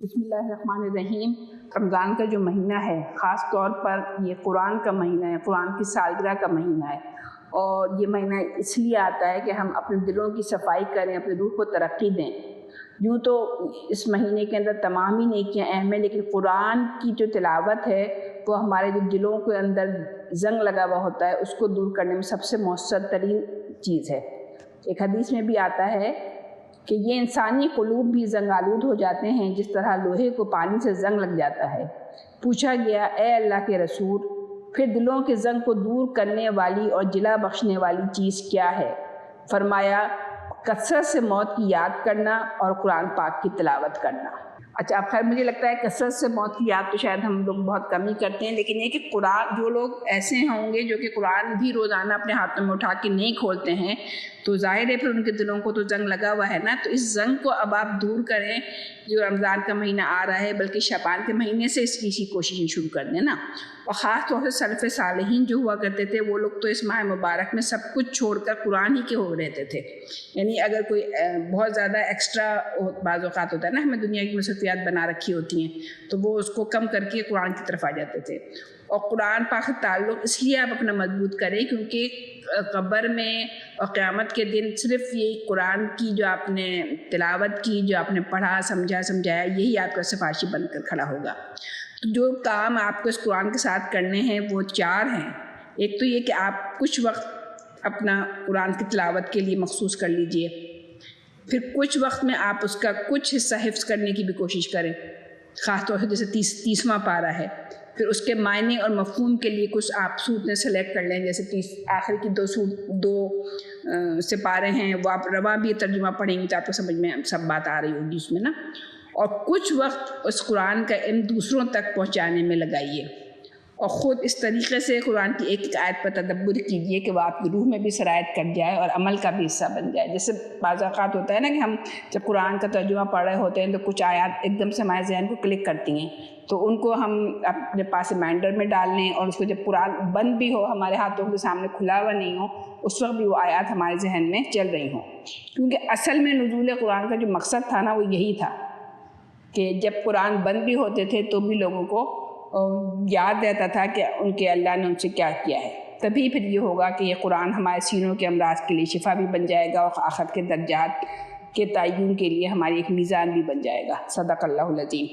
بسم اللہ الرحمن الرحیم۔ رمضان کا جو مہینہ ہے خاص طور پر یہ قرآن کا مہینہ ہے، قرآن کی سالگرہ کا مہینہ ہے، اور یہ مہینہ اس لیے آتا ہے کہ ہم اپنے دلوں کی صفائی کریں، اپنے روح کو ترقی دیں۔ یوں تو اس مہینے کے اندر تمام ہی نیکیاں اہم ہیں، لیکن قرآن کی جو تلاوت ہے وہ ہمارے جو دلوں کے اندر زنگ لگا ہوا ہوتا ہے اس کو دور کرنے میں سب سے مؤثر ترین چیز ہے۔ ایک حدیث میں بھی آتا ہے کہ یہ انسانی قلوب بھی زنگ آلود ہو جاتے ہیں جس طرح لوہے کو پانی سے زنگ لگ جاتا ہے۔ پوچھا گیا، اے اللہ کے رسول، پھر دلوں کے زنگ کو دور کرنے والی اور جلا بخشنے والی چیز کیا ہے؟ فرمایا، کثرت سے موت کی یاد کرنا اور قرآن پاک کی تلاوت کرنا۔ اچھا، اب خیر مجھے لگتا ہے کثرت سے موت کی یاد تو شاید ہم لوگ بہت کم ہی کرتے ہیں، لیکن یہ کہ قرآن، جو لوگ ایسے ہوں گے جو کہ قرآن بھی روزانہ اپنے ہاتھوں میں اٹھا کے نہیں کھولتے ہیں تو ظاہر ہے پھر ان کے دلوں کو تو زنگ لگا ہوا ہے نا، تو اس زنگ کو اب آپ دور کریں۔ جو رمضان کا مہینہ آ رہا ہے بلکہ شعبان کے مہینے سے اس کی کوششیں شروع کر دیں نا، اور خاص طور سے سلف صالحین جو ہوا کرتے تھے وہ لوگ تو اس ماہ مبارک میں سب کچھ چھوڑ کر قرآن ہی کے ہو رہتے تھے۔ یعنی اگر کوئی بہت زیادہ ایکسٹرا بعض اوقات ہوتا ہے نا، ہمیں دنیا کی مصروفیات بنا رکھی ہوتی ہیں تو وہ اس کو کم کر کے قرآن کی طرف آ جاتے تھے۔ اور قرآن پاک سے تعلق اس لیے آپ اپنا مضبوط کریں کیونکہ قبر میں اور قیامت کے دن صرف یہ قرآن کی جو آپ نے تلاوت کی، جو آپ نے پڑھا سمجھایا، یہی آپ کا سفارشی بن کر کھڑا ہوگا۔ تو جو کام آپ کو اس قرآن کے ساتھ کرنے ہیں وہ 4 ہیں۔ ایک تو یہ کہ آپ کچھ وقت اپنا قرآن کی تلاوت کے لیے مخصوص کر لیجئے، پھر کچھ وقت میں آپ اس کا کچھ حصہ حفظ کرنے کی بھی کوشش کریں، خاص طور سے جیسے 30واں پارہ ہے، پھر اس کے معنی اور مفہوم کے لیے کچھ آپ صورتیں سلیکٹ کر لیں، جیسے آخر کی 2 سپارے ہیں وہ آپ رواں بھی ترجمہ پڑھیں گے تو آپ کو سمجھ میں سب بات آ رہی ہوگی اس میں نا۔ اور کچھ وقت اس قرآن کا علم دوسروں تک پہنچانے میں لگائیے، اور خود اس طریقے سے قرآن کی ایک آیت پر تدبر کیجیے کہ وہ آپ کی روح میں بھی سرایت کر جائے اور عمل کا بھی حصہ بن جائے۔ جیسے بعض اوقات ہوتا ہے نا کہ ہم جب قرآن کا ترجمہ پڑھ رہے ہوتے ہیں تو کچھ آیات ایک دم سے ہمارے ذہن کو کلک کرتی ہیں، تو ان کو ہم اپنے پاس ریمائنڈر میں ڈال لیں، اور اس کو جب قرآن بند بھی ہو، ہمارے ہاتھوں کے سامنے کھلا ہوا نہیں ہو، اس وقت بھی وہ آیات ہمارے ذہن میں چل رہی ہوں۔ کیونکہ اصل میں نزول قرآن کا جو مقصد تھا نا وہ یہی تھا کہ جب قرآن بند بھی ہوتے تھے تو بھی لوگوں کو یاد رہتا تھا کہ ان کے اللہ نے ان سے کیا کیا ہے۔ تبھی پھر یہ ہوگا کہ یہ قرآن ہمارے سینوں کے امراض کے لیے شفا بھی بن جائے گا، اور آخرت کے درجات کے تعین کے لیے ہماری ایک میزان بھی بن جائے گا۔ صدق اللہ العظیم۔